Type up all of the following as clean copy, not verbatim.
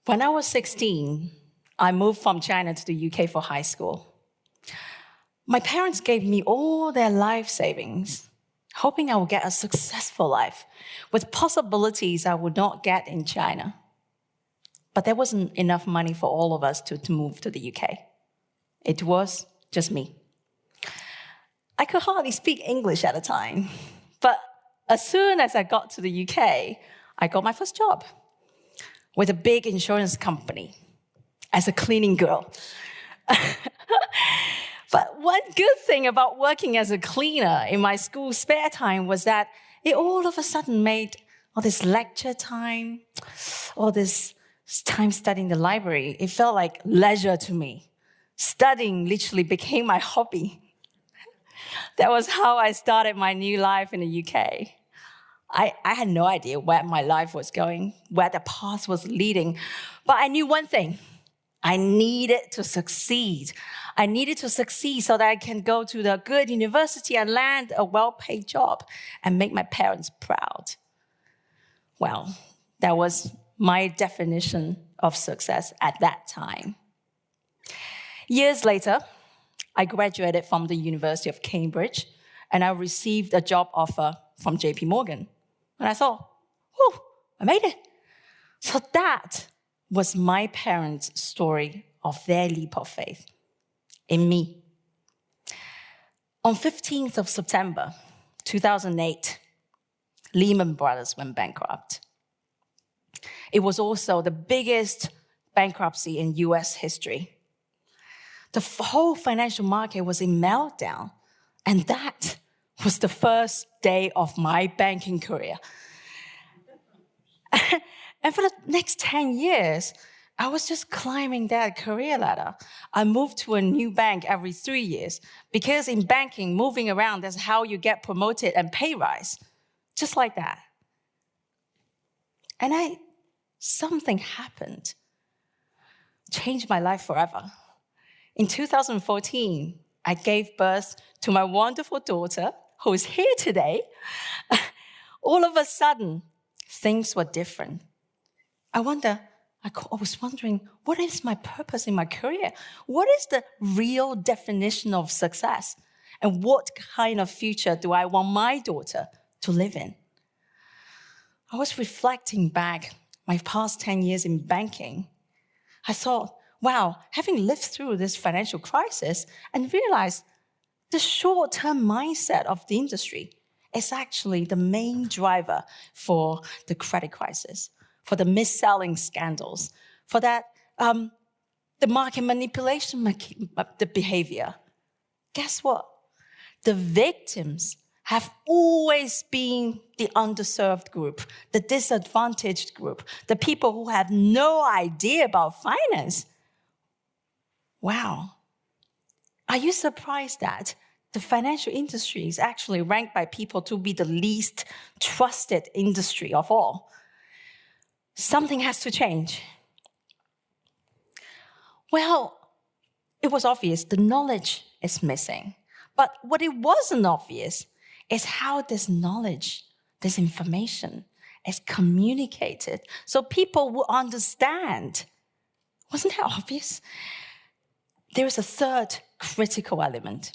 When I was 16, I moved from China to the UK for high school. My parents gave me all their life savings, hoping I would get a successful life with possibilities I would not get in China. But there wasn't enough money for all of us to move to the UK. It was just me. I could hardly speak English at the time, but as soon as I got to the UK, I got my first job with a big insurance company as a cleaning girl. But one good thing about working as a cleaner in my school spare time was that it all of a sudden made all this lecture time, all this time studying the library, it felt like leisure to me. Studying literally became my hobby. That was how I started my new life in the UK. I had no idea where my life was going, where the path was leading, but I knew one thing. I needed to succeed. I needed to succeed so that I can go to the good university and land a well-paid job and make my parents proud. Well, that was my definition of success at that time. Years later, I graduated from the University of Cambridge, and I received a job offer from JP Morgan. And I thought, whew, I made it. So that was my parents' story of their leap of faith in me. On 15th of September, 2008, Lehman Brothers went bankrupt. It was also the biggest bankruptcy in US history. The whole financial market was in meltdown, and that was the first day of my banking career. And for the next 10 years, I was just climbing that career ladder. I moved to a new bank every 3 years because in banking, moving around, that's how you get promoted and pay rise. Just like that. And something happened. Changed my life forever. In 2014, I gave birth to my wonderful daughter, who is here today. All of a sudden, things were different. I was wondering, what is my purpose in my career? What is the real definition of success? And what kind of future do I want my daughter to live in? I was reflecting back my past 10 years in banking. I thought, wow, having lived through this financial crisis and realized the short-term mindset of the industry is actually the main driver for the credit crisis, for the mis-selling scandals, for that the market manipulation, the behavior. Guess what? The victims have always been the underserved group, the disadvantaged group, the people who have no idea about finance. Wow. Are you surprised that the financial industry is actually ranked by people to be the least trusted industry of all? Something has to change. Well, it was obvious the knowledge is missing. But what it wasn't obvious is how this knowledge, this information is communicated so people will understand. Wasn't that obvious? There is a third critical element.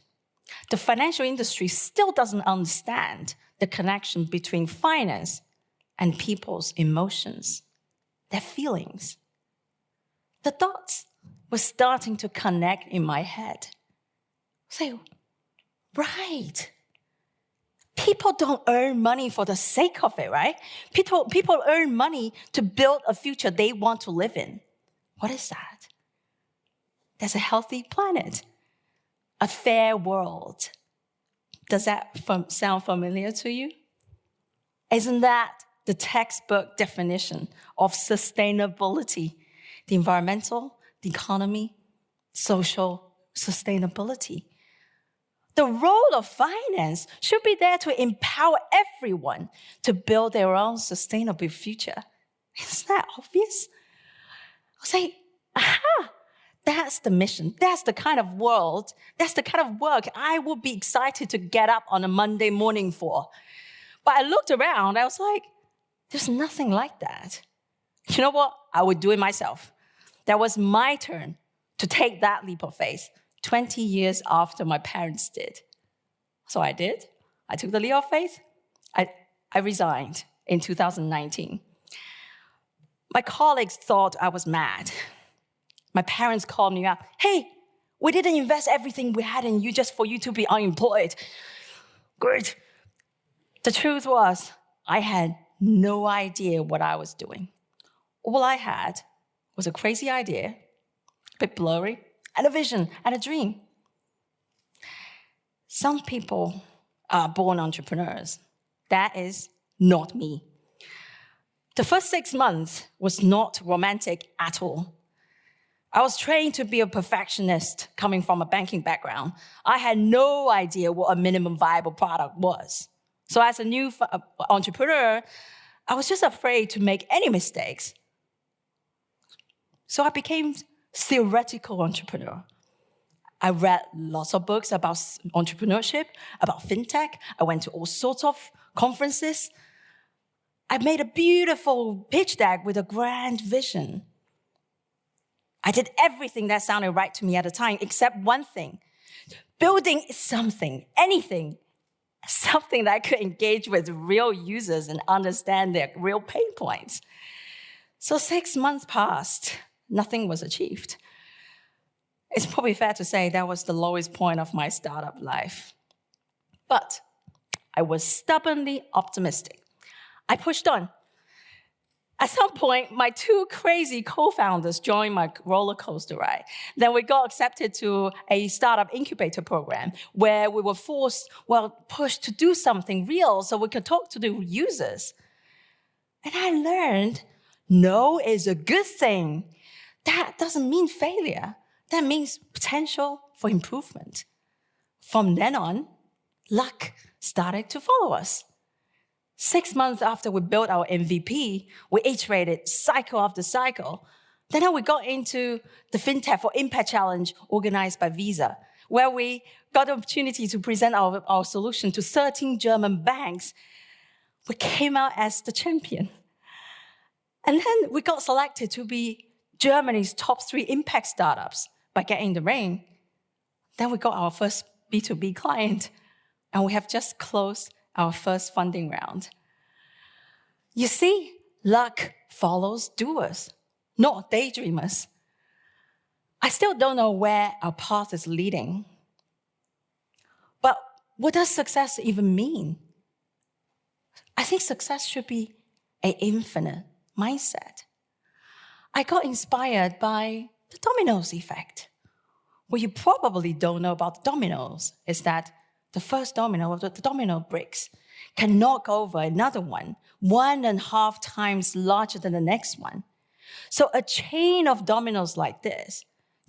The financial industry still doesn't understand the connection between finance and people's emotions, their feelings. The dots were starting to connect in my head. Say, right. People don't earn money for the sake of it, right? People earn money to build a future they want to live in. What is that? There's a healthy planet, a fair world. Does that sound familiar to you? Isn't that the textbook definition of sustainability? The environmental, the economy, social sustainability. The role of finance should be there to empower everyone to build their own sustainable future. Isn't that obvious? I'll say, aha! That's the mission. That's the kind of world, that's the kind of work I would be excited to get up on a Monday morning for. But I looked around, I was like, there's nothing like that. You know what? I would do it myself. That was my turn to take that leap of faith 20 years after my parents did. So I did. I took the leap of faith. I resigned in 2019. My colleagues thought I was mad. My parents called me up. Hey, we didn't invest everything we had in you just for you to be unemployed. Great. The truth was, I had no idea what I was doing. All I had was a crazy idea, a bit blurry, and a vision and a dream. Some people are born entrepreneurs. That is not me. The first 6 months was not romantic at all. I was trained to be a perfectionist coming from a banking background. I had no idea what a minimum viable product was. So as a new entrepreneur, I was just afraid to make any mistakes. So I became theoretical entrepreneur. I read lots of books about entrepreneurship, about fintech. I went to all sorts of conferences. I made a beautiful pitch deck with a grand vision. I did everything that sounded right to me at the time, except one thing. Building something, anything, something that I could engage with real users and understand their real pain points. So 6 months passed, nothing was achieved. It's probably fair to say that was the lowest point of my startup life. But I was stubbornly optimistic. I pushed on. At some point, my 2 crazy co-founders joined my roller coaster ride. Then we got accepted to a startup incubator program where we were pushed to do something real so we could talk to the users. And I learned no is a good thing. That doesn't mean failure. That means potential for improvement. From then on, luck started to follow us. 6 months after we built our MVP, we iterated cycle after cycle. Then we got into the FinTech for Impact Challenge organized by Visa, where we got the opportunity to present our solution to 13 German banks. We came out as the champion. And then we got selected to be Germany's top 3 impact startups by Getting the Rain. Then we got our first B2B client, and we have just closed our first funding round. You see, luck follows doers, not daydreamers. I still don't know where our path is leading. But what does success even mean? I think success should be an infinite mindset. I got inspired by the dominoes effect. What you probably don't know about the dominoes is that the first domino of the domino bricks can knock over another 1.5 times larger than the next one. So a chain of dominoes like this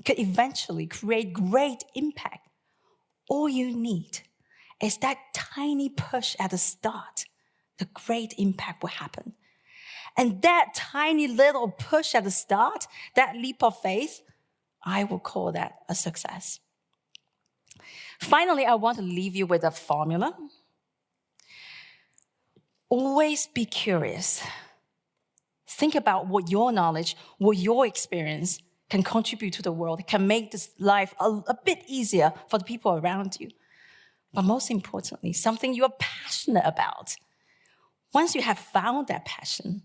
could eventually create great impact. All you need is that tiny push at the start. The great impact will happen. And that tiny little push at the start, that leap of faith, I will call that a success. Finally, I want to leave you with a formula. Always be curious. Think about what your knowledge, what your experience can contribute to the world, can make this life a bit easier for the people around you. But most importantly, something you are passionate about. Once you have found that passion,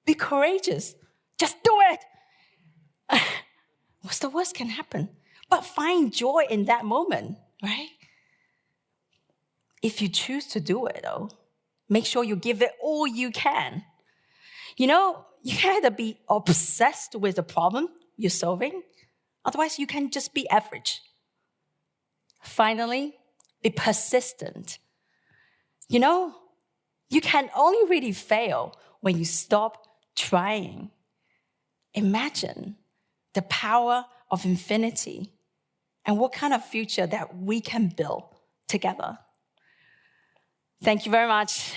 be courageous. Just do it. What's the worst can happen? But find joy in that moment, right? If you choose to do it, though, make sure you give it all you can. You know, you can either be obsessed with the problem you're solving, otherwise you can just be average. Finally, be persistent. You know, you can only really fail when you stop trying. Imagine the power of infinity and what kind of future that we can build together. Thank you very much.